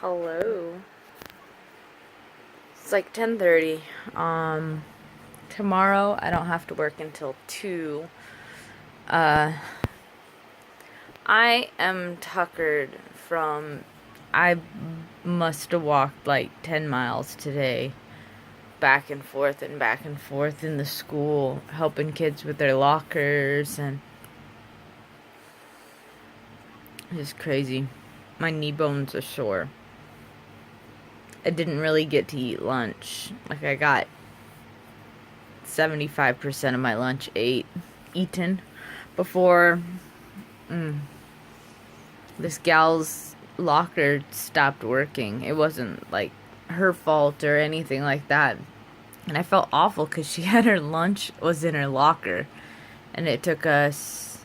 Hello. It's like 10:30. Tomorrow I don't have to work until 2. Uh I am tuckered from I must have walked like 10 miles today, back and forth in the school, helping kids with their lockers, and it's crazy. My knee bones are sore. I didn't really get to eat lunch. Like, I got 75% of my lunch eaten before this gal's locker stopped working. It wasn't like her fault or anything like that. And I felt awful because she had her lunch was in her locker, and it took us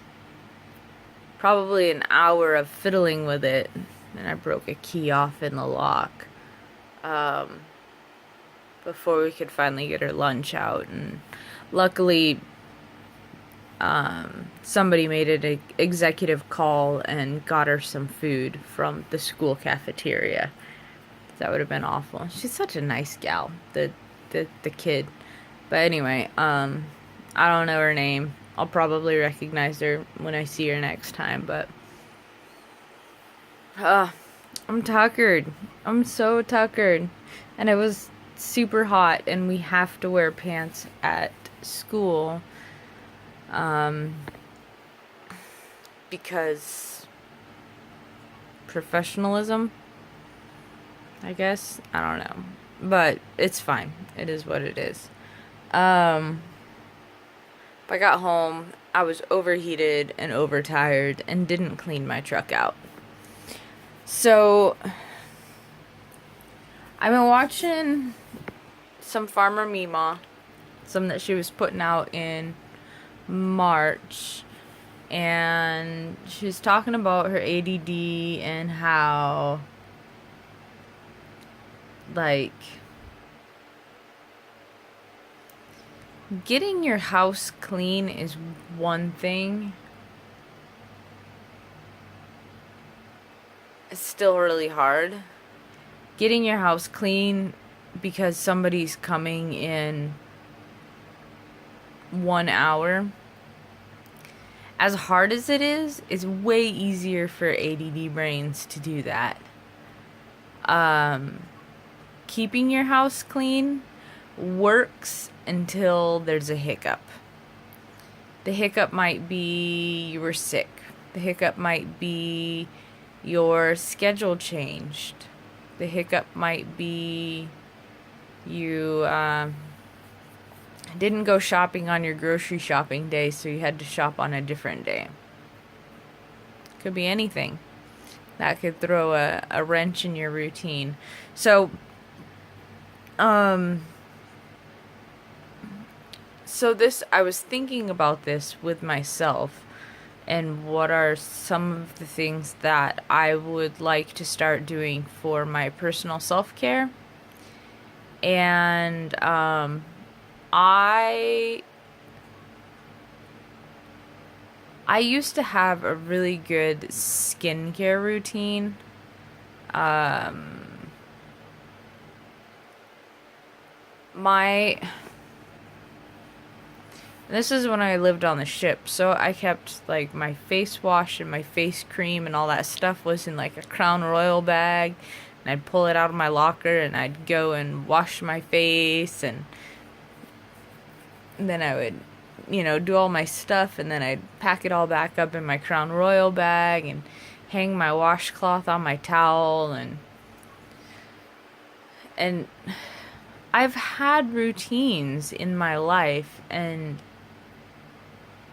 probably an hour of fiddling with it, and I broke a key off in the lock before we could finally get her lunch out. And luckily somebody made an executive call and got her some food from the school cafeteria. That would have been awful. She's such a nice gal, the kid. But anyway, I don't know her name. I'll probably recognize her when I see her next time, but I'm tuckered. I'm so tuckered. And it was super hot, and we have to wear pants at school. Because professionalism, I guess. I don't know. But it's fine. It is what it is. I got home, I was overheated and overtired and didn't clean my truck out. So, I've been watching some Farmer Mima, some that she was putting out in March, and she was talking about her ADD and how, like, getting your house clean is one thing. It's still really hard. Getting your house clean because somebody's coming in 1 hour, as hard as it is, it's way easier for ADD brains to do that. Keeping your house clean works until there's a hiccup. The hiccup might be you were sick. The hiccup might be your schedule changed. The hiccup might be you didn't go shopping on your grocery shopping day, so you had to shop on a different day. Could be anything. That could throw a wrench in your routine. So, I was thinking about this with myself, and what are some of the things that I would like to start doing for my personal self-care. And I used to have a really good skincare routine. This is when I lived on the ship, so I kept, like, my face wash and my face cream and all that stuff was in, like, a Crown Royal bag, and I'd pull it out of my locker, and I'd go and wash my face, and then I would, do all my stuff, and then I'd pack it all back up in my Crown Royal bag, and hang my washcloth on my towel, and I've had routines in my life, and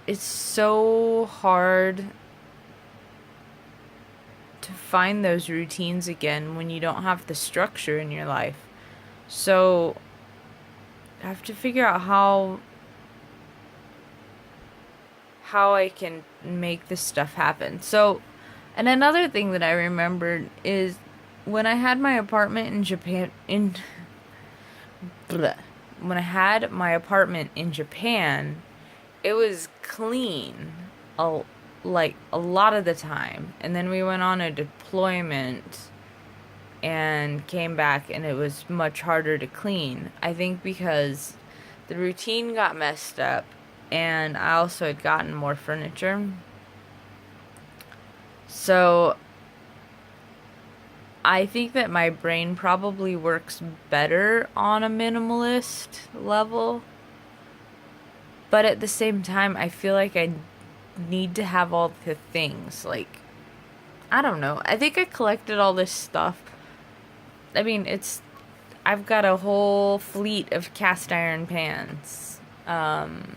it's so hard to find those routines again when you don't have the structure in your life. So I have to figure out how I can make this stuff happen. So, and another thing that I remembered is when I had my apartment in Japan when I had my apartment in Japan, it was clean like a lot of the time. And then we went on a deployment and came back and it was much harder to clean. I think because the routine got messed up and I also had gotten more furniture. So I think that my brain probably works better on a minimalist level. But at the same time, I feel like I need to have all the things. Like, I don't know. I think I collected all this stuff. I mean, I've got a whole fleet of cast iron pans. And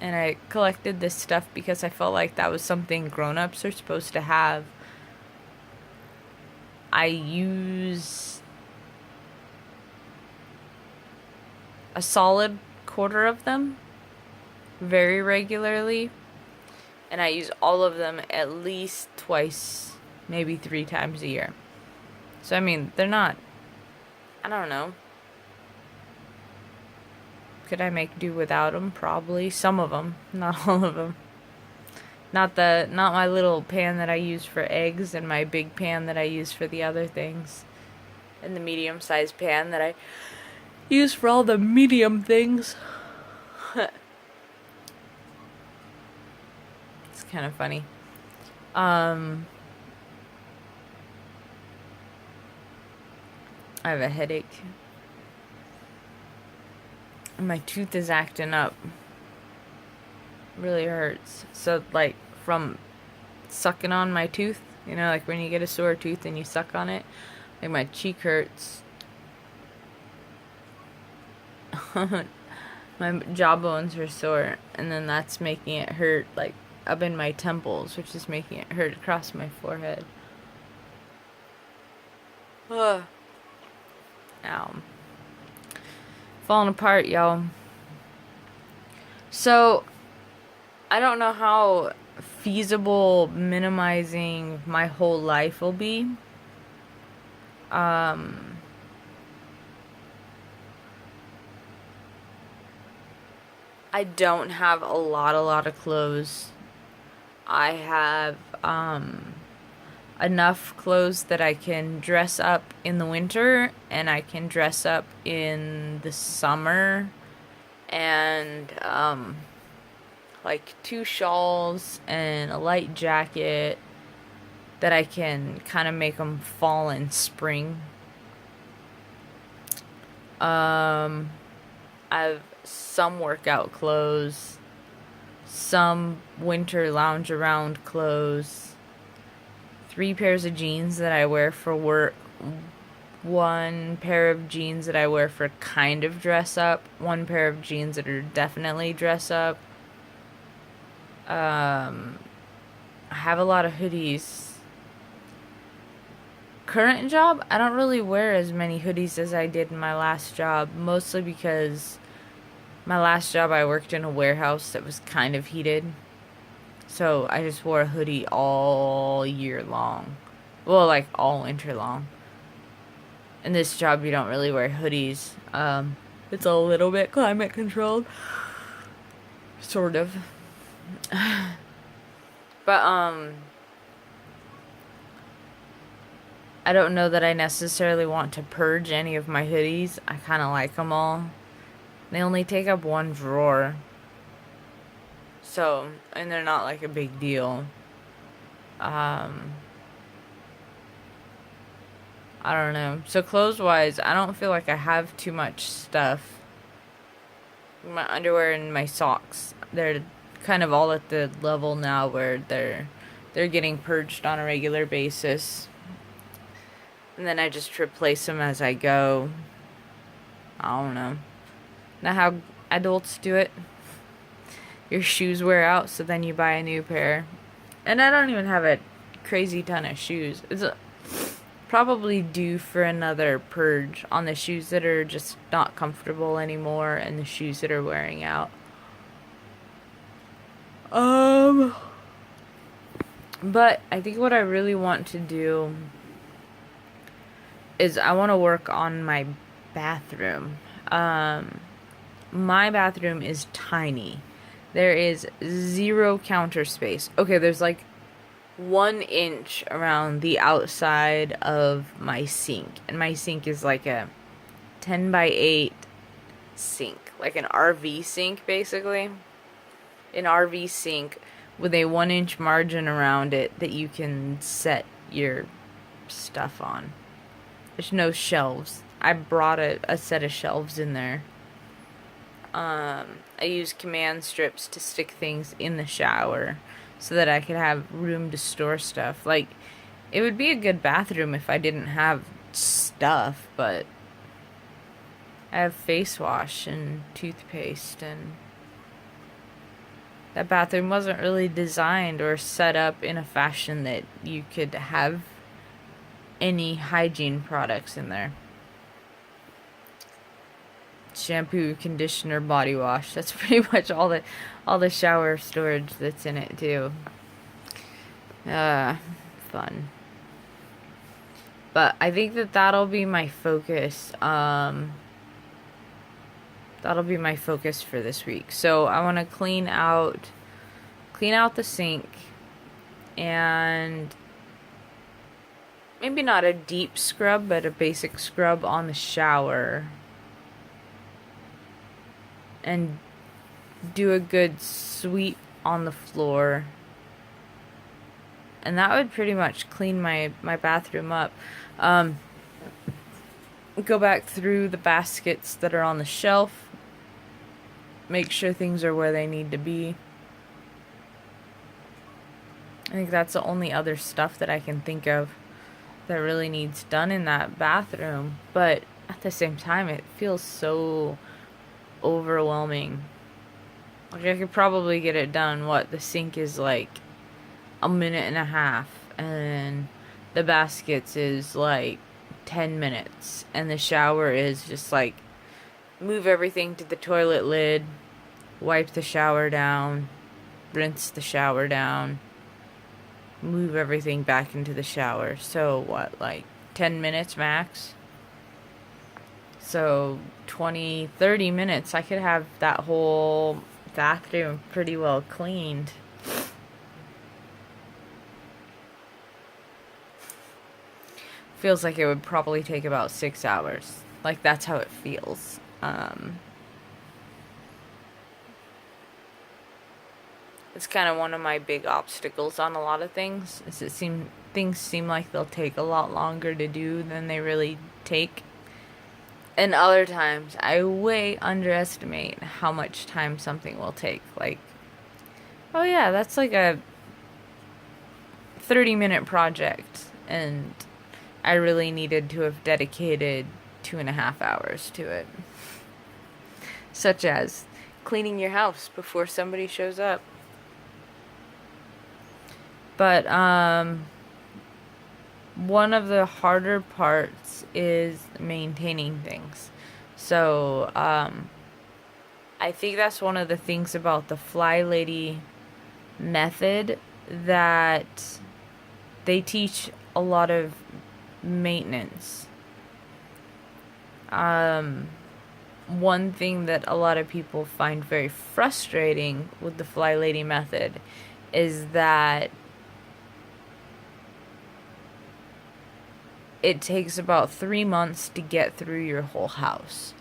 I collected this stuff because I felt like that was something grown-ups are supposed to have. I use a solid quarter of them very regularly, and I use all of them at least twice, maybe 3 times a year. So I mean, they're not, I don't know. Could I make do without them? Probably. Some of them, not all of them. Not my little pan that I use for eggs and my big pan that I use for the other things. And the medium-sized pan that I use for all the medium things. It's kind of funny. I have a headache. My tooth is acting up. Really hurts. So, like, from sucking on my tooth, you know, like when you get a sore tooth and you suck on it, like my cheek hurts. My jawbones are sore, and then that's making it hurt, like, up in my temples, which is making it hurt across my forehead. Ugh. Ow. Falling apart, y'all. So, I don't know how feasible minimizing my whole life will be. I don't have a lot of clothes. I have enough clothes that I can dress up in the winter and I can dress up in the summer, and like 2 shawls and a light jacket that I can kind of make them fall and spring. I've some workout clothes, some winter lounge around clothes, 3 pairs of jeans that I wear for work, 1 pair of jeans that I wear for kind of dress up, 1 pair of jeans that are definitely dress up. I have a lot of hoodies. Current job, I don't really wear as many hoodies as I did in my last job, mostly because my last job I worked in a warehouse that was kind of heated. So I just wore a hoodie all year long. Well, like all winter long. In this job, you don't really wear hoodies. It's a little bit climate controlled. Sort of. But, I don't know that I necessarily want to purge any of my hoodies. I kind of like them all. They only take up 1 drawer. So, and they're not like a big deal. I don't know. So clothes-wise, I don't feel like I have too much stuff. My underwear and my socks, they're kind of all at the level now where they're getting purged on a regular basis. And then I just replace them as I go. I don't know. Not how adults do it. Your shoes wear out, so then you buy a new pair. And I don't even have a crazy ton of shoes. It's probably due for another purge on the shoes that are just not comfortable anymore and the shoes that are wearing out. But I think what I really want to do is I want to work on my bathroom. My bathroom is tiny. There is 0 counter space. Okay, there's like 1 inch around the outside of my sink. And my sink is like a 10 by 8 sink, like an RV sink basically. An RV sink with a 1 inch margin around it that you can set your stuff on. There's no shelves. I brought a set of shelves in there. I use command strips to stick things in the shower so that I could have room to store stuff. Like, it would be a good bathroom if I didn't have stuff, but I have face wash and toothpaste, and that bathroom wasn't really designed or set up in a fashion that you could have any hygiene products in there. Shampoo, conditioner, body wash. That's pretty much all the shower storage that's in it too. Fun. But I think that'll be my focus. That'll be my focus for this week. So I want to clean out the sink, and maybe not a deep scrub, but a basic scrub on the shower. And do a good sweep on the floor. And that would pretty much clean my bathroom up. Go back through the baskets that are on the shelf. Make sure things are where they need to be. I think that's the only other stuff that I can think of that really needs done in that bathroom. But at the same time, it feels so overwhelming. Like, I could probably get it done. The sink is like a minute and a half, and the baskets is like 10 minutes, and the shower is just like move everything to the toilet lid, wipe the shower down, rinse the shower down, move everything back into the shower. So like 10 minutes max? So 20, 30 minutes, I could have that whole bathroom pretty well cleaned. Feels like it would probably take about 6 hours. Like, that's how it feels. It's kind of one of my big obstacles on a lot of things. Things seem like they'll take a lot longer to do than they really take. And other times, I way underestimate how much time something will take. Like, oh yeah, that's like a 30-minute project, and I really needed to have dedicated 2.5 hours to it. Such as cleaning your house before somebody shows up. But, one of the harder parts is maintaining things. So, I think that's one of the things about the Fly Lady method, that they teach a lot of maintenance. One thing that a lot of people find very frustrating with the Fly Lady method is that it takes about 3 months to get through your whole house.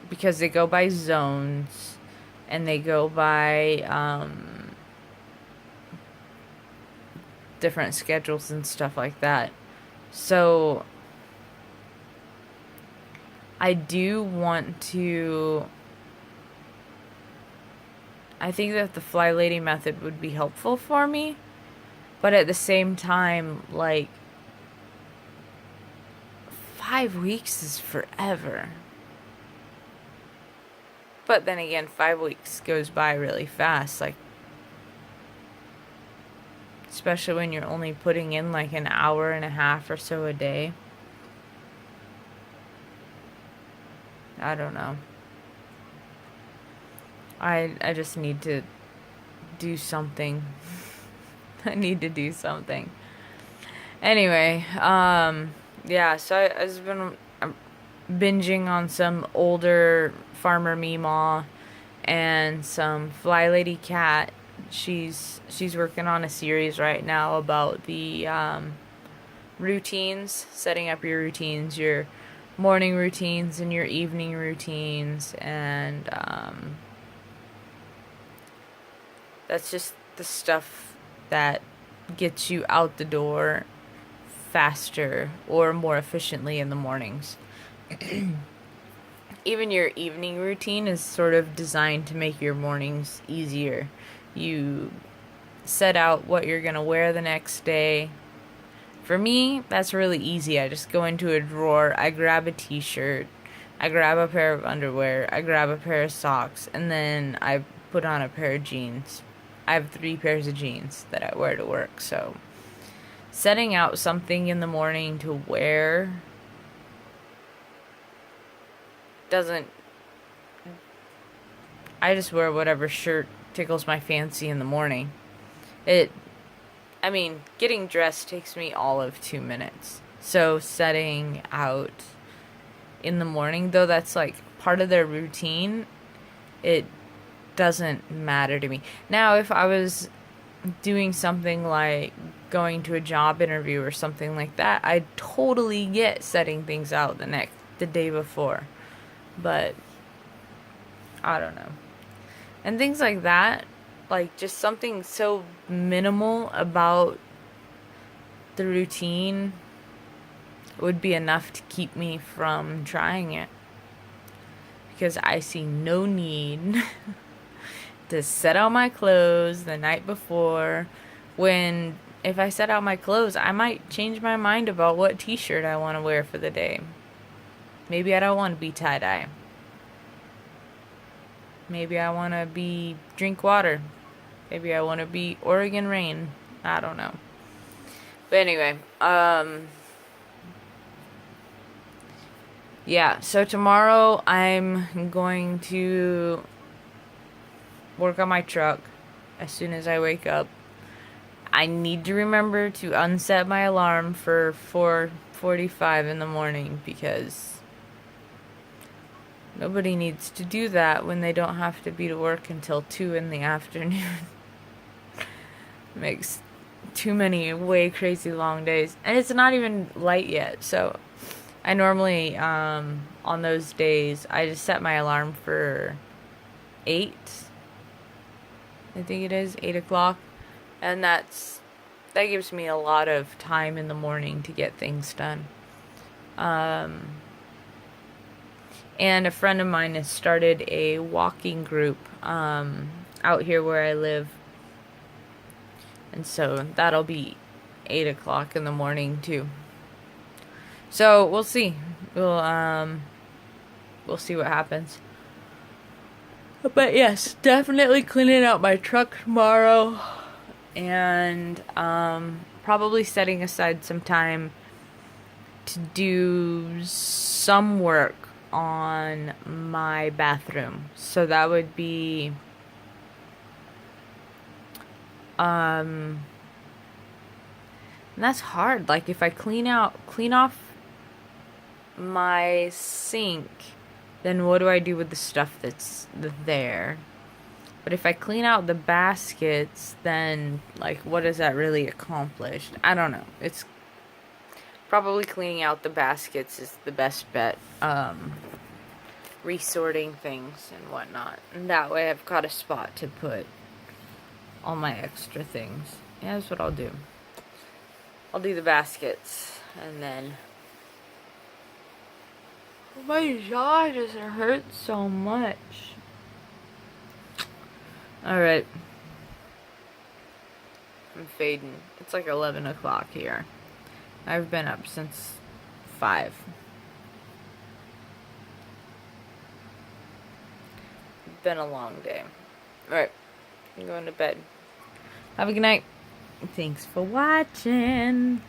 Because they go by zones, and they go by different schedules and stuff like that. So I do want to... I think that the Fly Lady method would be helpful for me. But at the same time, like, 5 weeks is forever. But then again, 5 weeks goes by really fast. Like, especially when you're only putting in like an hour and a half or so a day. I don't know. I just need to do something. I need to do something. Anyway, yeah, so I've been binging on some older Farmer Meemaw and some Fly Lady Cat She's working on a series right now about the routines, setting up your routines, your morning routines and your evening routines, and that's just the stuff that gets you out the door faster or more efficiently in the mornings. Even your evening routine is sort of designed to make your mornings easier. You set out what you're going to wear the next day. For me, that's really easy. I just go into a drawer, I grab a t-shirt, I grab a pair of underwear, I grab a pair of socks, and then I put on a pair of jeans. I have 3 pairs of jeans that I wear to work, so setting out something in the morning to wear doesn't... I just wear whatever shirt tickles my fancy in the morning. Getting dressed takes me all of 2 minutes. So setting out in the morning, though that's like part of their routine, it doesn't matter to me. Now, if I was doing something like going to a job interview or something like that, I'd totally get setting things out the day before. But I don't know. And things like that, like just something so minimal about the routine would be enough to keep me from trying it. Because I see no need to set out my clothes the night before, when if I set out my clothes, I might change my mind about what t-shirt I want to wear for the day. Maybe I don't want to be tie-dye. Maybe I want to be drink water. Maybe I want to be Oregon rain. I don't know. But anyway, yeah, so tomorrow I'm going to work on my truck as soon as I wake up. I need to remember to unset my alarm for 4:45 in the morning, because nobody needs to do that when they don't have to be to work until 2 in the afternoon. Makes too many way crazy long days. And it's not even light yet, so I normally, on those days, I just set my alarm for 8. I think it is 8 o'clock. And that gives me a lot of time in the morning to get things done. And a friend of mine has started a walking group out here where I live. And so that'll be 8 o'clock in the morning too. So we'll see. We'll see what happens. But yes, definitely cleaning out my truck tomorrow. And probably setting aside some time to do some work on my bathroom. So that would be and that's hard. Like if I clean off my sink, then what do I do with the stuff that's there? But if I clean out the baskets, then like what does that really accomplish? I don't know. It's probably cleaning out the baskets is the best bet. Resorting things and whatnot. And that way I've got a spot to put all my extra things. Yeah, that's what I'll do. I'll do the baskets, and then my jaw just hurts so much. Alright. I'm fading. It's like 11 o'clock here. I've been up since 5. It's been a long day. Alright. I'm going to bed. Have a good night. Thanks for watching.